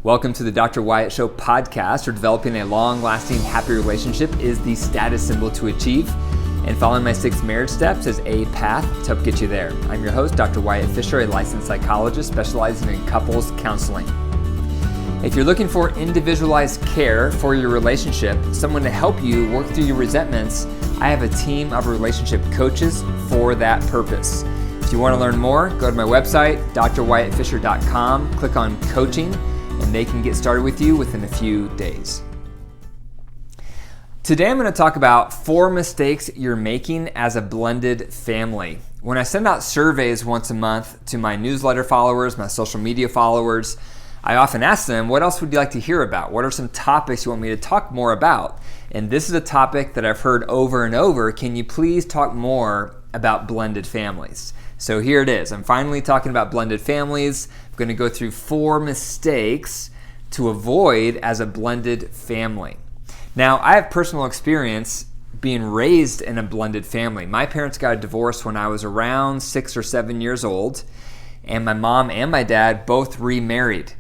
Welcome to the Dr. Wyatt Show podcast, where developing a long-lasting, happy relationship is the status symbol to achieve, and following my 6 marriage steps is a path to help get you there. I'm your host, Dr. Wyatt Fisher, a licensed psychologist specializing in couples counseling. If you're looking for individualized care for your relationship, someone to help you work through your resentments, I have a team of relationship coaches for that purpose. If you want to learn more, go to my website, drwyattfisher.com, click on coaching, and they can get started with you within a few days. Today I'm going to talk about 4 mistakes you're making as a blended family. When I send out surveys once a month to my newsletter followers, my social media followers, I often ask them, what else would you like to hear about? What are some topics you want me to talk more about? And this is a topic that I've heard over and over. Can you please talk more about blended families? So here it is. I'm finally talking about blended families. I'm going to go through 4 mistakes to avoid as a blended family. Now, I have personal experience being raised in a blended family. My parents got a divorce when I was around 6 or 7 years old, and my mom and my dad both remarried.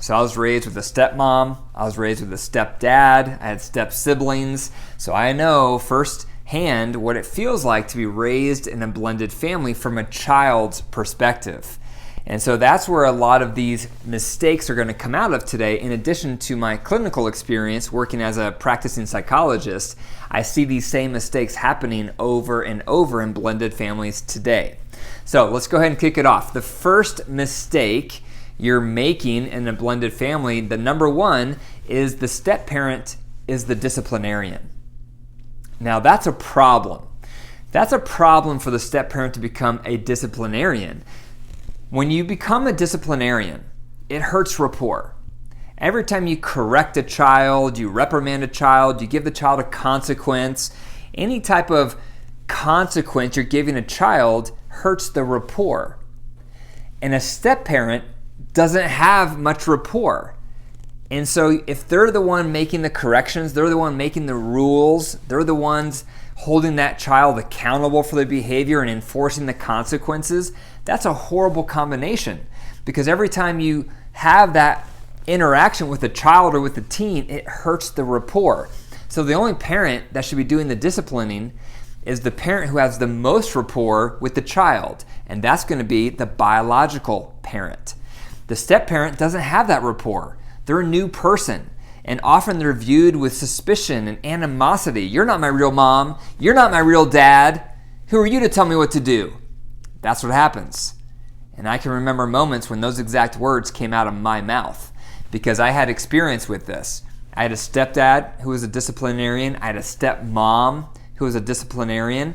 So I was raised with a stepmom, I was raised with a stepdad, I had step siblings, so I know firsthand what it feels like to be raised in a blended family from a child's perspective. And so that's where a lot of these mistakes are going to come out of today. In addition to my clinical experience working as a practicing psychologist, I see these same mistakes happening over and over in blended families today. So let's go ahead and kick it off. The first mistake you're making in a blended family, the number 1 is the step parent is the disciplinarian. Now that's a problem. That's a problem for the step parent to become a disciplinarian. When you become a disciplinarian, it hurts rapport. Every time you correct a child, you reprimand a child, you give the child a consequence, any type of consequence you're giving a child hurts the rapport. And a step parent doesn't have much rapport. And so if they're the one making the corrections, they're the one making the rules, they're the ones holding that child accountable for their behavior and enforcing the consequences, that's a horrible combination. Because every time you have that interaction with a child or with a teen, it hurts the rapport. So the only parent that should be doing the disciplining is the parent who has the most rapport with the child, and that's going to be the biological parent. The step parent doesn't have that rapport. They're a new person, and often they're viewed with suspicion and animosity. You're not my real mom. You're not my real dad. Who are you to tell me what to do? That's what happens. And I can remember moments when those exact words came out of my mouth because I had experience with this. I had a stepdad who was a disciplinarian. I had a stepmom who was a disciplinarian,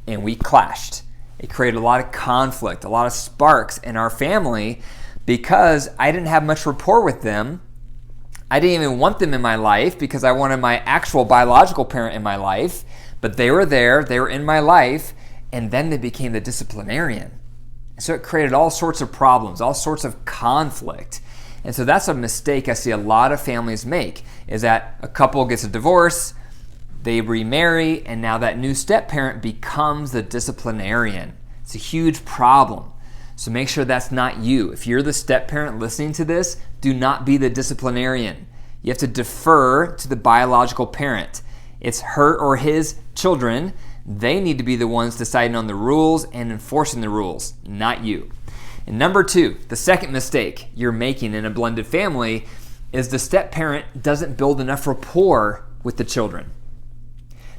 and we clashed. It created a lot of conflict, a lot of sparks in our family because I didn't have much rapport with them. I didn't even want them in my life because I wanted my actual biological parent in my life, but they were there, they were in my life, and then they became the disciplinarian. So it created all sorts of problems, all sorts of conflict. And so that's a mistake I see a lot of families make, is that a couple gets a divorce, they remarry, and now that new step parent becomes the disciplinarian. It's a huge problem. So make sure that's not you. If you're the step parent listening to this, do not be the disciplinarian. You have to defer to the biological parent. It's her or his children. They need to be the ones deciding on the rules and enforcing the rules, not you. And number 2, the second mistake you're making in a blended family is the step parent doesn't build enough rapport with the children.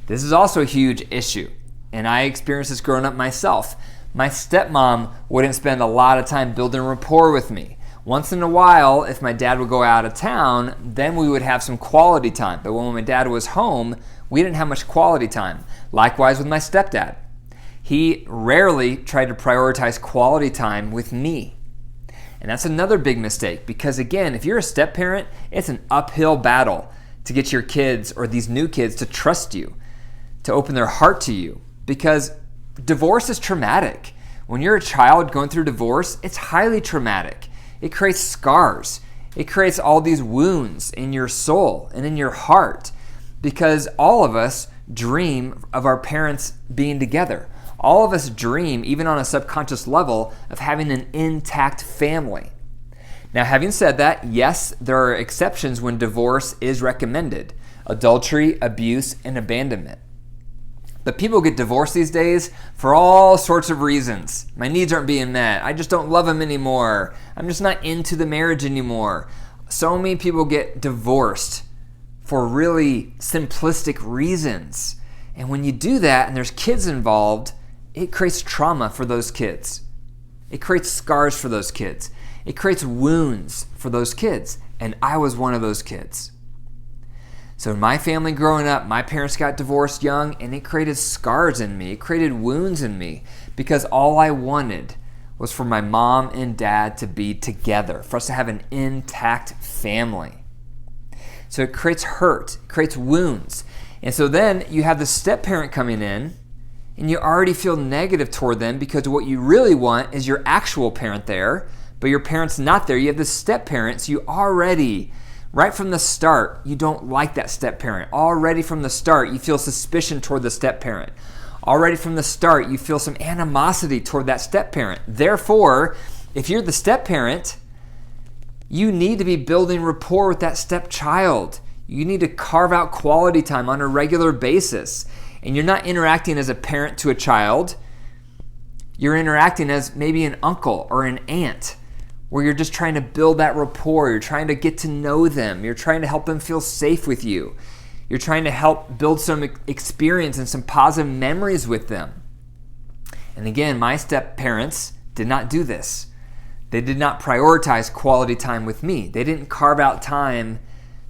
This is also a huge issue, and I experienced this growing up myself. My stepmom wouldn't spend a lot of time building rapport with me. Once in a while, if my dad would go out of town, then we would have some quality time. But when my dad was home, we didn't have much quality time. Likewise with my stepdad. He rarely tried to prioritize quality time with me. And that's another big mistake because, again, if you're a step parent, it's an uphill battle to get your kids or these new kids to trust you, to open their heart to you, because divorce is traumatic. When you're a child going through divorce, it's highly traumatic. It creates scars. It creates all these wounds in your soul and in your heart because all of us dream of our parents being together. All of us dream, even on a subconscious level, of having an intact family. Now, having said that, yes, there are exceptions when divorce is recommended: adultery, abuse, and abandonment. But people get divorced these days for all sorts of reasons. My needs aren't being met. I just don't love him anymore. I'm just not into the marriage anymore. So many people get divorced for really simplistic reasons. And when you do that and there's kids involved, it creates trauma for those kids. It creates scars for those kids. It creates wounds for those kids. And I was one of those kids. So in my family growing up, my parents got divorced young, and it created scars in me. It created wounds in me because all I wanted was for my mom and dad to be together, for us to have an intact family. So it creates hurt, it creates wounds. And so then you have the step-parent coming in, and you already feel negative toward them because what you really want is your actual parent there, but your parent's not there. You have the step-parent, so you already, right from the start, you don't like that step-parent. Already from the start, you feel suspicion toward the step-parent. Already from the start, you feel some animosity toward that step-parent. Therefore, if you're the step-parent, you need to be building rapport with that stepchild. You need to carve out quality time on a regular basis. And you're not interacting as a parent to a child. You're interacting as maybe an uncle or an aunt, where you're just trying to build that rapport. You're trying to get to know them. You're trying to help them feel safe with you. You're trying to help build some experience and some positive memories with them. And again, my step-parents did not do this. They did not prioritize quality time with me. They didn't carve out time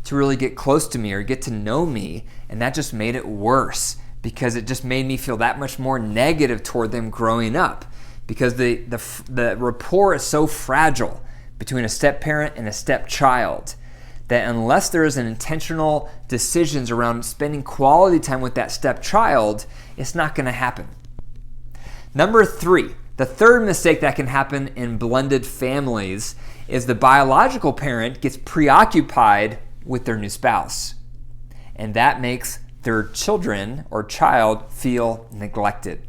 to really get close to me or get to know me, and that just made it worse because it just made me feel that much more negative toward them growing up, because the rapport is so fragile between a step-parent and a stepchild that unless there is an intentional decisions around spending quality time with that stepchild, it's not going to happen. Number 3, the third mistake that can happen in blended families is the biological parent gets preoccupied with their new spouse, and that makes their children or child feel neglected.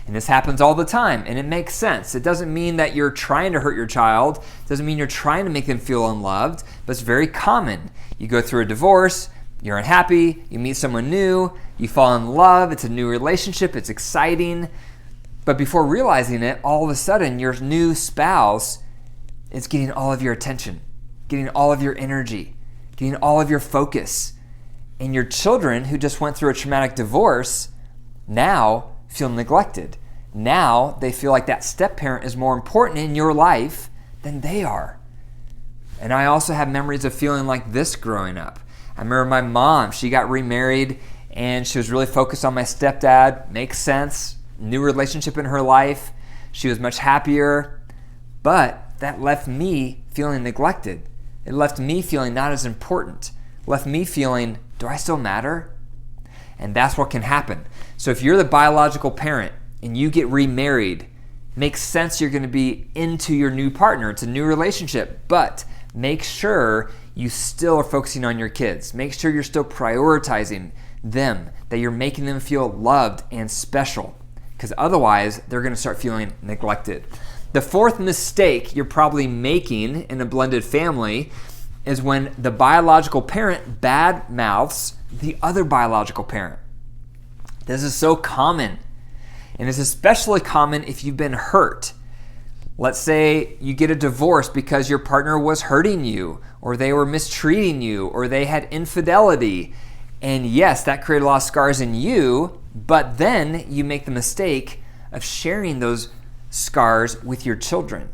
And this happens all the time, and it makes sense. It doesn't mean that you're trying to hurt your child. It doesn't mean you're trying to make them feel unloved, but it's very common. You go through a divorce, you're unhappy, you meet someone new, you fall in love, it's a new relationship, it's exciting, but before realizing it, all of a sudden your new spouse is getting all of your attention, getting all of your energy, getting all of your focus. And your children who just went through a traumatic divorce now feel neglected. Now they feel like that step-parent is more important in your life than they are. And I also have memories of feeling like this growing up. I remember my mom, she got remarried and she was really focused on my stepdad. Makes sense. New relationship in her life. She was much happier. But that left me feeling neglected. It left me feeling not as important. It left me feeling, do I still matter? And that's what can happen. So if you're the biological parent and you get remarried, makes sense you're going to be into your new partner. It's a new relationship, but make sure you still are focusing on your kids. Make sure you're still prioritizing them, that you're making them feel loved and special, because otherwise they're going to start feeling neglected. The fourth mistake you're probably making in a blended family is when the biological parent bad mouths the other biological parent. This is so common, and it's especially common if you've been hurt. Let's say you get a divorce because your partner was hurting you, or they were mistreating you, or they had infidelity. And yes, that created a lot of scars in you, but then you make the mistake of sharing those scars with your children.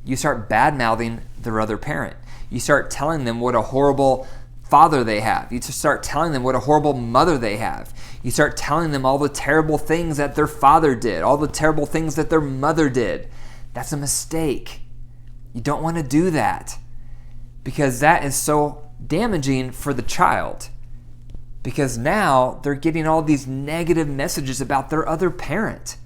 You start bad-mouthing their other parent. You start telling them what a horrible father they have. You just start telling them what a horrible mother they have. You start telling them all the terrible things that their father did, all the terrible things that their mother did. That's a mistake. You don't want to do that, because that is so damaging for the child, because now they're getting all these negative messages about their other parent.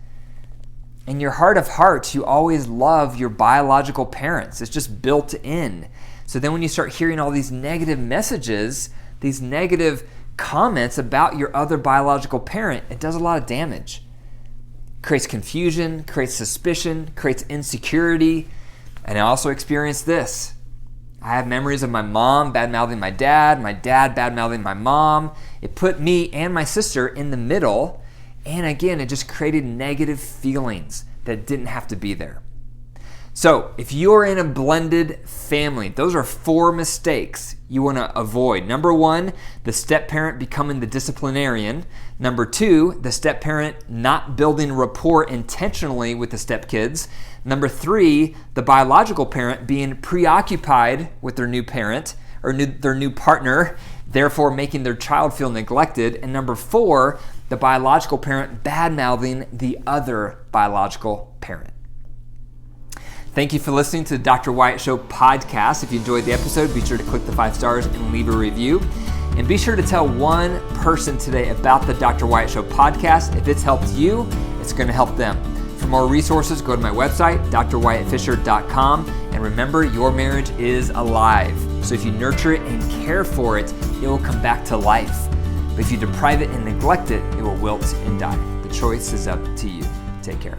In your heart of hearts, you always love your biological parents. It's just built in. So then when you start hearing all these negative messages, these negative comments about your other biological parent, it does a lot of damage. Creates confusion, creates suspicion, creates insecurity. And I also experienced this. I have memories of my mom bad-mouthing my dad bad-mouthing my mom. It put me and my sister in the middle, and again, it just created negative feelings that didn't have to be there. So if you're in a blended family, those are 4 mistakes you want to avoid. Number 1, the step-parent becoming the disciplinarian. Number 2, the step-parent not building rapport intentionally with the step-kids. Number 3, the biological parent being preoccupied with their new parent or their new partner, therefore making their child feel neglected. And number 4, the biological parent bad-mouthing the other biological parent. Thank you for listening to the Dr. Wyatt Show podcast. If you enjoyed the episode, be sure to click the 5 stars and leave a review. And be sure to tell one person today about the Dr. Wyatt Show podcast. If it's helped you, it's going to help them. For more resources, go to my website, drwyattfisher.com. And remember, your marriage is alive. So if you nurture it and care for it, it will come back to life. But if you deprive it and neglect it, it will wilt and die. The choice is up to you. Take care.